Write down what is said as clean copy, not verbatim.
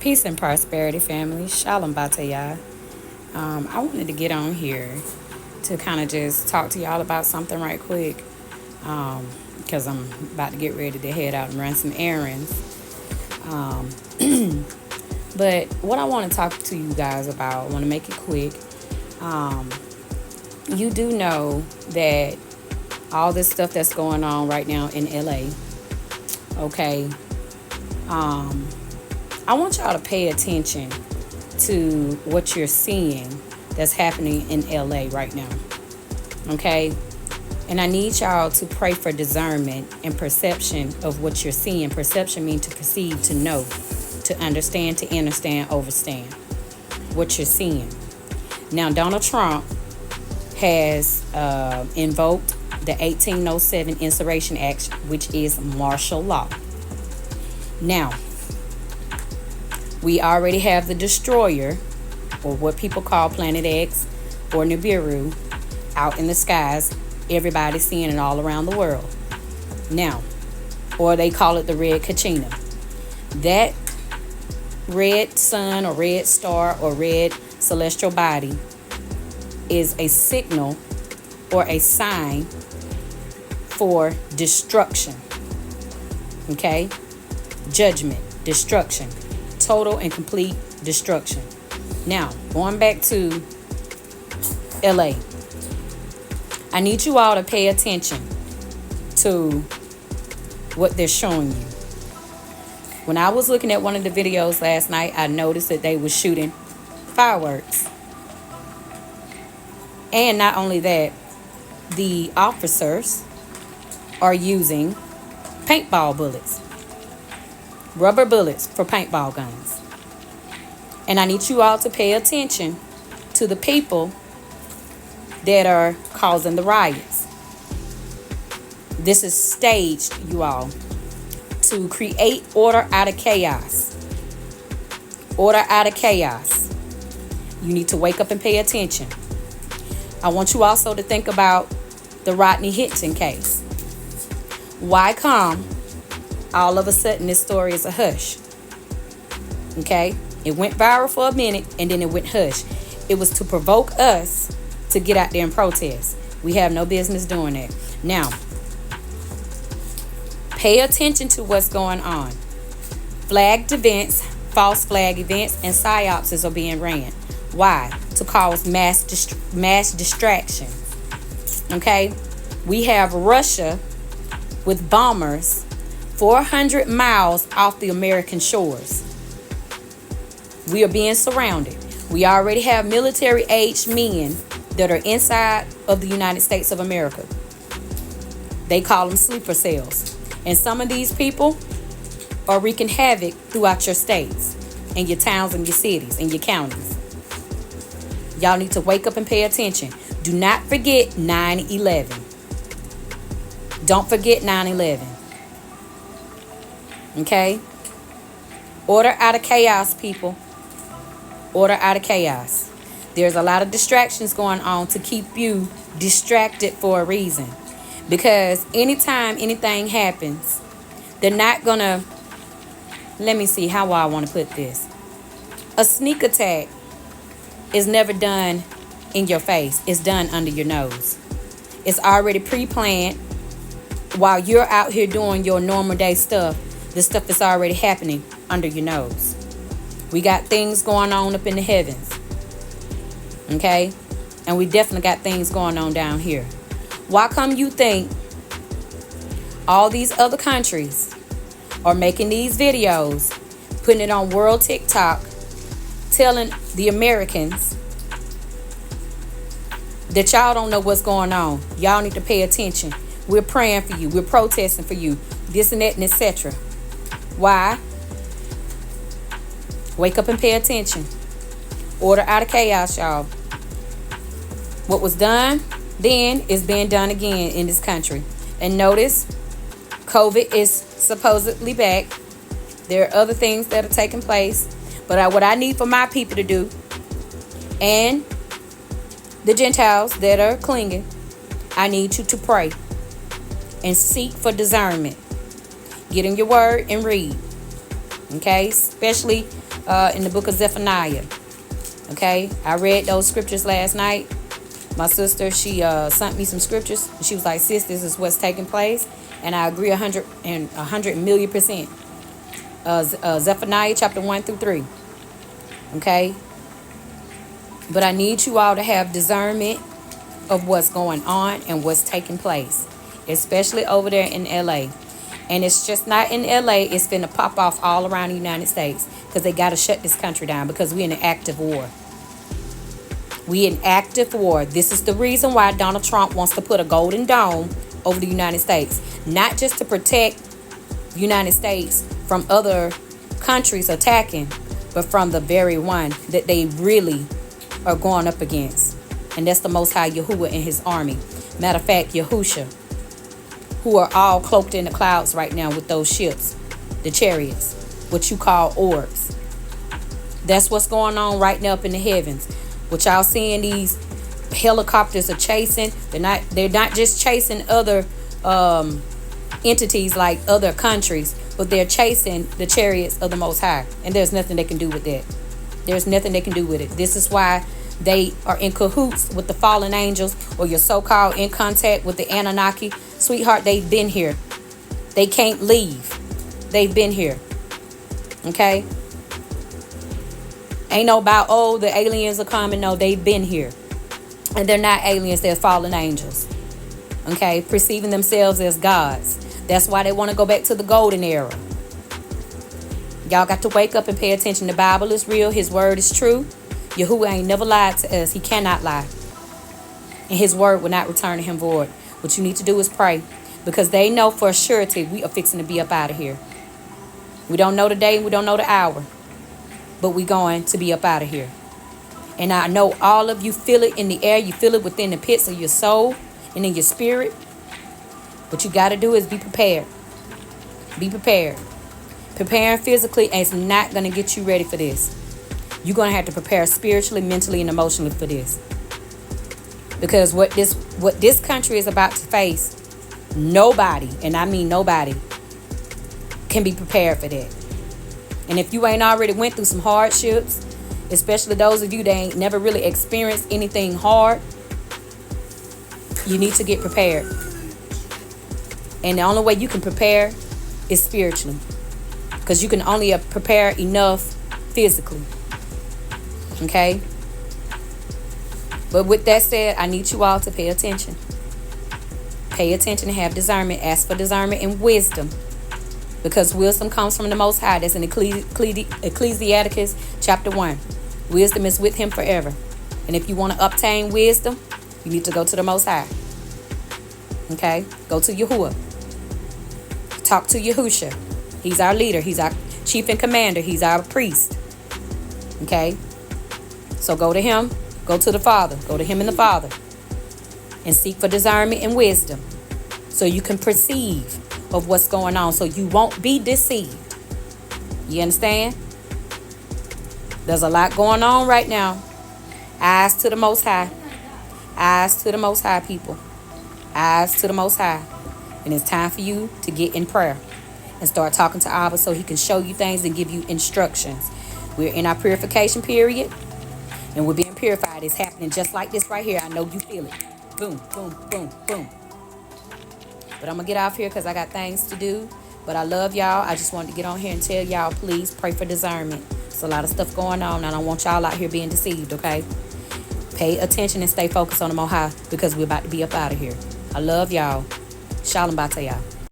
Peace and prosperity, family. Shalom Bataya. I wanted to get on here to kind of just talk to y'all about something right quick because I'm about to get ready to head out and run some errands. Um, but what I want to talk to you guys about, I want to make it quick. Um, you do know that all this stuff that's going on right now in LA, okay? I want y'all to pay attention to what you're seeing that's happening in LA right now. Okay? And I need y'all to pray for discernment and perception of what you're seeing. Perception means to perceive, to know, to understand, to understand, overstand what you're seeing. Now, Donald Trump has invoked the 1807 Insurrection Act, which is martial law. Now, we already have the destroyer, or what people call Planet X or Nibiru, out in the skies. Everybody's seeing it all around the world. Now, or they call it the Red Kachina. That red sun or red star or red celestial body is a signal or a sign for destruction. Okay? Judgment, destruction. Total and complete destruction. Now, going back to LA, I need you all to pay attention to what they're showing you. When I was looking at one of the videos last night, I noticed that they were shooting fireworks. And not only that, the officers are using paintball bullets. Rubber bullets for paintball guns. And I need you all to pay attention to the people that are causing the riots. This is staged, you all, to create order out of chaos. Order out of chaos. You need to wake up and pay attention. I want you also to think about the Rodney Hinton case. Why come all of a sudden this story is a hush? Okay? It went viral for a minute and then it went hush. It was to provoke us to get out there and protest. We have no business doing that. Now, pay attention to what's going on. Flagged events, false flag events, and psyops are being ran. Why? To cause mass distraction. Okay? We have Russia with bombers 400 miles off the American shores. We are being surrounded. We already have military-aged men that are inside of the United States of America. They call them sleeper cells. And some of these people are wreaking havoc throughout your states and your towns and your cities and your counties. Y'all need to wake up and pay attention. Do not forget 9/11. Don't forget 9/11. Okay? Order out of chaos, people. Order out of chaos. There's a lot of distractions going on to keep you distracted for a reason. Because anytime anything happens, they're not gonna, let me see how I want to put this. A sneak attack is never done in your face. It's done under your nose. It's already pre-planned. While you're out here doing your normal day stuff, the stuff is already happening under your nose. We got things going on up in the heavens. Okay? And we definitely got things going on down here. Why come you think all these other countries are making these videos, putting it on World TikTok, telling the Americans that y'all don't know what's going on? Y'all need to pay attention. We're praying for you. We're protesting for you. This and that and etc. Why? Wake up and pay attention. Order out of chaos, y'all. What was done then is being done again in this country. And notice, COVID is supposedly back. There are other things that are taking place. But what I need for my people to do, and the Gentiles that are clinging, I need you to pray and seek for discernment. Get in your word and read. Okay, especially in the book of Zephaniah. Okay, I read those scriptures last night. My sister, she sent me some scriptures. She was like, sis, this is what's taking place. And I agree 100,000,000%. Zephaniah chapter 1 through 3. Okay. But I need you all to have discernment of what's going on and what's taking place, especially over there in LA. And it's just not in LA, it's finna pop off all around the United States because they got to shut this country down because we're in an active war. We in active war. This is the reason why Donald Trump wants to put a golden dome over the United States. Not just to protect the United States from other countries attacking, but from the very one that they really are going up against. And that's the Most High Yahuwah and his army. Matter of fact, Yahusha, who are all cloaked in the clouds right now with those ships, the chariots, what you call orbs. That's what's going on right now up in the heavens. What y'all seeing, these helicopters are chasing. They're not just chasing other entities like other countries, but they're chasing the chariots of the Most High. And there's nothing they can do with that. There's nothing they can do with it. This is why they are in cahoots with the fallen angels, or you're so-called in contact with the Anunnaki. Sweetheart, they've been here. They can't leave. They've been here. Okay? Ain't no about, oh, the aliens are coming. No, they've been here. And they're not aliens, they're fallen angels. Okay? Perceiving themselves as gods. That's why they want to go back to the golden era. Y'all got to wake up and pay attention. The Bible is real. His word is true. Yahuwah ain't never lied to us. He cannot lie. And his word will not return to him void. What you need to do is pray. Because they know for a surety we are fixing to be up out of here. We don't know the day. We don't know the hour. But we going to be up out of here. And I know all of you feel it in the air. You feel it within the pits of your soul and in your spirit. What you got to do is be prepared. Be prepared. Preparing physically is not going to get you ready for this. You're going to have to prepare spiritually, mentally, and emotionally for this. Because what this country is about to face, nobody, and I mean nobody, can be prepared for that. And if you ain't already went through some hardships, especially those of you that ain't never really experienced anything hard, you need to get prepared. And the only way you can prepare is spiritually. Because you can only prepare enough physically. Okay? But with that said, I need you all to pay attention. Pay attention and have discernment. Ask for discernment and wisdom. Because wisdom comes from the Most High. That's in Ecclesiasticus chapter 1. Wisdom is with him forever. And if you want to obtain wisdom, you need to go to the Most High. Okay? Go to Yahuwah. Talk to Yahusha. He's our leader. He's our chief and commander. He's our priest. Okay? So go to him. Go to the Father. Go to him and the Father. And seek for discernment and wisdom. So you can perceive of what's going on. So you won't be deceived. You understand? There's a lot going on right now. Eyes to the Most High. Eyes to the Most High, people. Eyes to the Most High. And it's time for you to get in prayer. And start talking to Abba so he can show you things and give you instructions. We're in our purification period. And we're being purified. It's happening just like this right here. I know you feel it. Boom, boom, boom, boom. But I'm going to get off here because I got things to do. But I love y'all. I just wanted to get on here and tell y'all, please pray for discernment. There's a lot of stuff going on. And I don't want y'all out here being deceived, okay? Pay attention and stay focused on the Most High because we're about to be up out of here. I love y'all. Shalom Batayah.